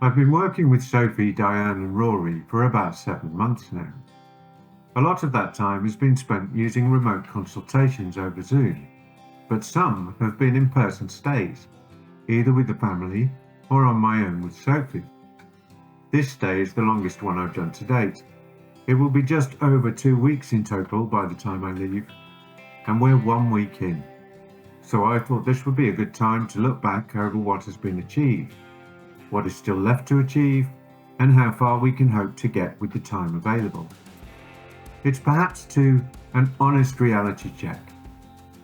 I've been working with Sophie, Diane and Rory for about 7 months now. A lot of that time has been spent using remote consultations over Zoom, but some have been in-person stays, either with the family or on my own with Sophie. This stay is the longest one I've done to date. It will be just over 2 weeks in total by the time I leave, and we're 1 week in. So I thought this would be a good time to look back over what has been achieved, what is still left to achieve, and how far we can hope to get with the time available. It's perhaps too an honest reality check.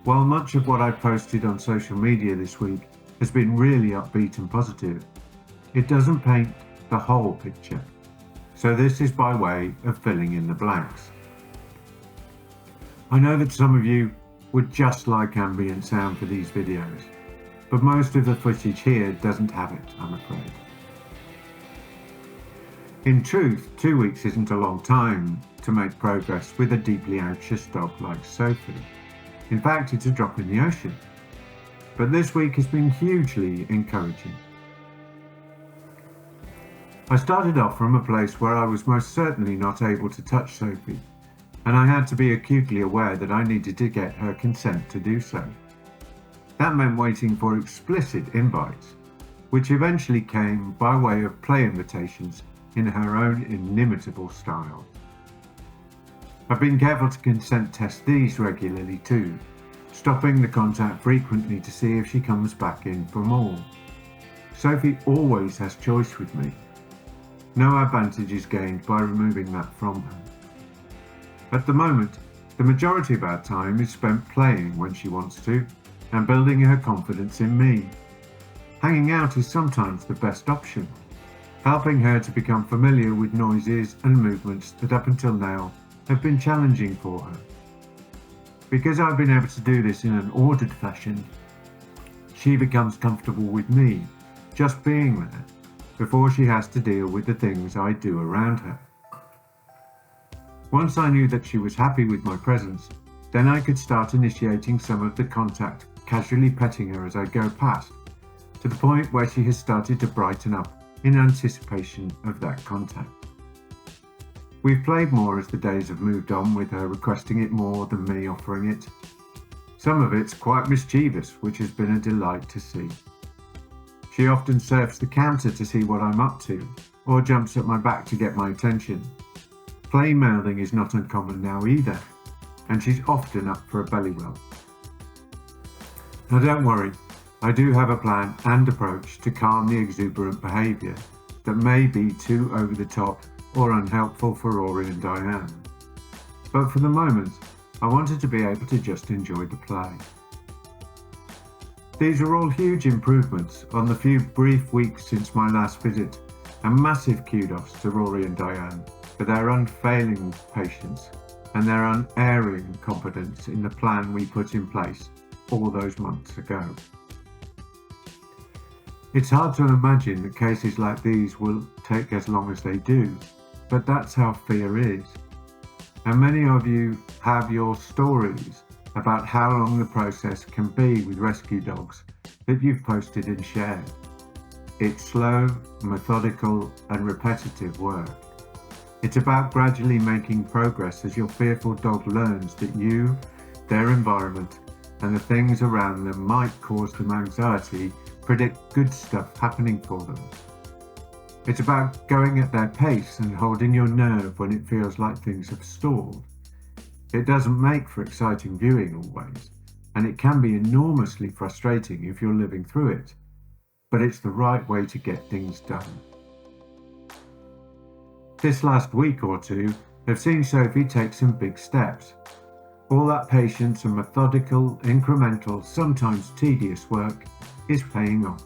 While much of what I've posted on social media this week has been really upbeat and positive, it doesn't paint the whole picture. So this is by way of filling in the blanks. I know that some of you would just like ambient sound for these videos, but most of the footage here doesn't have it, I'm afraid. In truth, 2 weeks isn't a long time to make progress with a deeply anxious dog like Sophie. In fact, it's a drop in the ocean. But this week has been hugely encouraging. I started off from a place where I was most certainly not able to touch Sophie, and I had to be acutely aware that I needed to get her consent to do so. That meant waiting for explicit invites, which eventually came by way of play invitations in her own inimitable style. I've been careful to consent test these regularly too, stopping the contact frequently to see if she comes back in for more. Sophie always has choice with me. No advantage is gained by removing that from her. At the moment, the majority of our time is spent playing when she wants to, and building her confidence in me. Hanging out is sometimes the best option, helping her to become familiar with noises and movements that up until now have been challenging for her. Because I've been able to do this in an ordered fashion, she becomes comfortable with me, just being there, before she has to deal with the things I do around her. Once I knew that she was happy with my presence, then I could start initiating some of the contact, casually petting her as I go past, to the point where she has started to brighten up in anticipation of that contact. We've played more as the days have moved on, with her requesting it more than me offering it. Some of it's quite mischievous, which has been a delight to see. She often surfs the counter to see what I'm up to, or jumps at my back to get my attention. Play mouthing is not uncommon now either, and she's often up for a belly rub. Now don't worry, I do have a plan and approach to calm the exuberant behaviour that may be too over the top or unhelpful for Rory and Diane. But for the moment, I wanted to be able to just enjoy the play. These are all huge improvements on the few brief weeks since my last visit, and massive kudos to Rory and Diane for their unfailing patience and their unerring confidence in the plan we put in place all those months ago. It's hard to imagine that cases like these will take as long as they do, but that's how fear is. And many of you have your stories about how long the process can be with rescue dogs that you've posted and shared. It's slow, methodical, and repetitive work. It's about gradually making progress as your fearful dog learns that you, their environment, and the things around them might cause them anxiety, predict good stuff happening for them. It's about going at their pace and holding your nerve when it feels like things have stalled. It doesn't make for exciting viewing always, and it can be enormously frustrating if you're living through it, but it's the right way to get things done. This last week or two have seen Sophie take some big steps. All that patience and methodical, incremental, sometimes tedious work is paying off.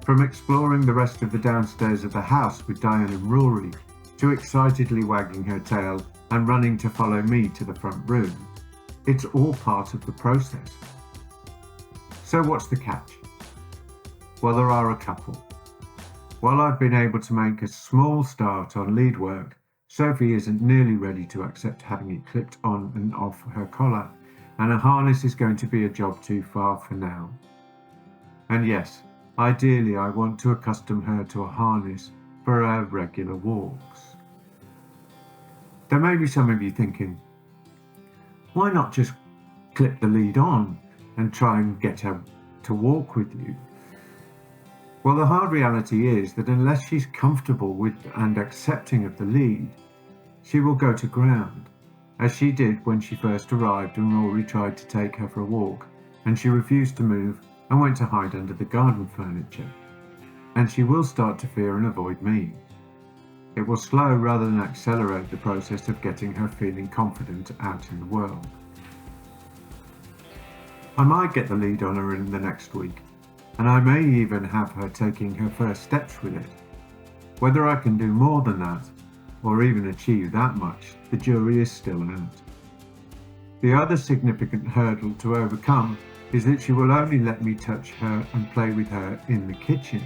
From exploring the rest of the downstairs of the house with Diane and Rory, to excitedly wagging her tail and running to follow me to the front room, it's all part of the process. So what's the catch? Well, there are a couple. While I've been able to make a small start on lead work, Sophie isn't nearly ready to accept having it clipped on and off her collar, and a harness is going to be a job too far for now. And yes, Ideally, I want to accustom her to a harness for her regular walks. There may be some of you thinking, why not just clip the lead on and try and get her to walk with you? Well, the hard reality is that unless she's comfortable with and accepting of the lead, she will go to ground, as she did when she first arrived and Rory tried to take her for a walk, and she refused to move and went to hide under the garden furniture. And she will start to fear and avoid me. It will slow rather than accelerate the process of getting her feeling confident out in the world. I might get the lead on her in the next week, and I may even have her taking her first steps with it. Whether I can do more than that, or even achieve that much, the jury is still out. The other significant hurdle to overcome is that she will only let me touch her and play with her in the kitchen.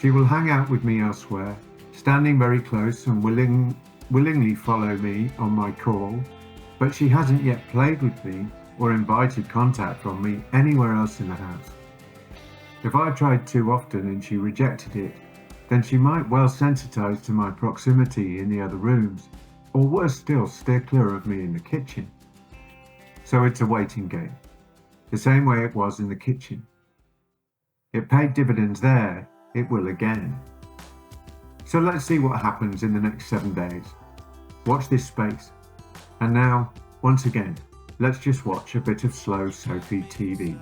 She will hang out with me elsewhere, standing very close and willingly follow me on my call, but she hasn't yet played with me or invited contact from me anywhere else in the house. If I tried too often and she rejected it, then she might well sensitize to my proximity in the other rooms, or worse still, steer clear of me in the kitchen. So it's a waiting game, the same way it was in the kitchen. It paid dividends there, it will again. So let's see what happens in the next 7 days. Watch this space. And now, once again, let's just watch a bit of slow Sophie TV.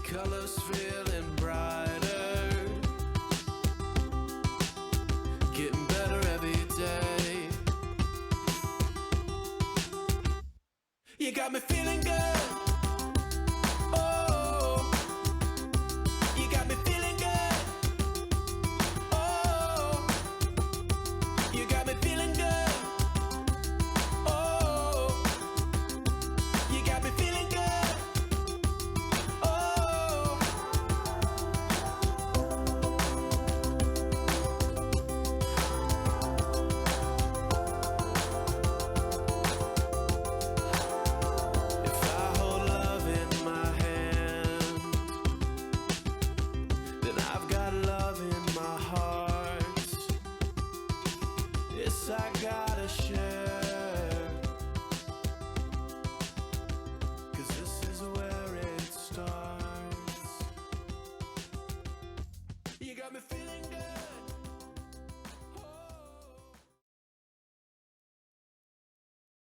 Colors feeling brighter, getting better every day. You got me feeling good.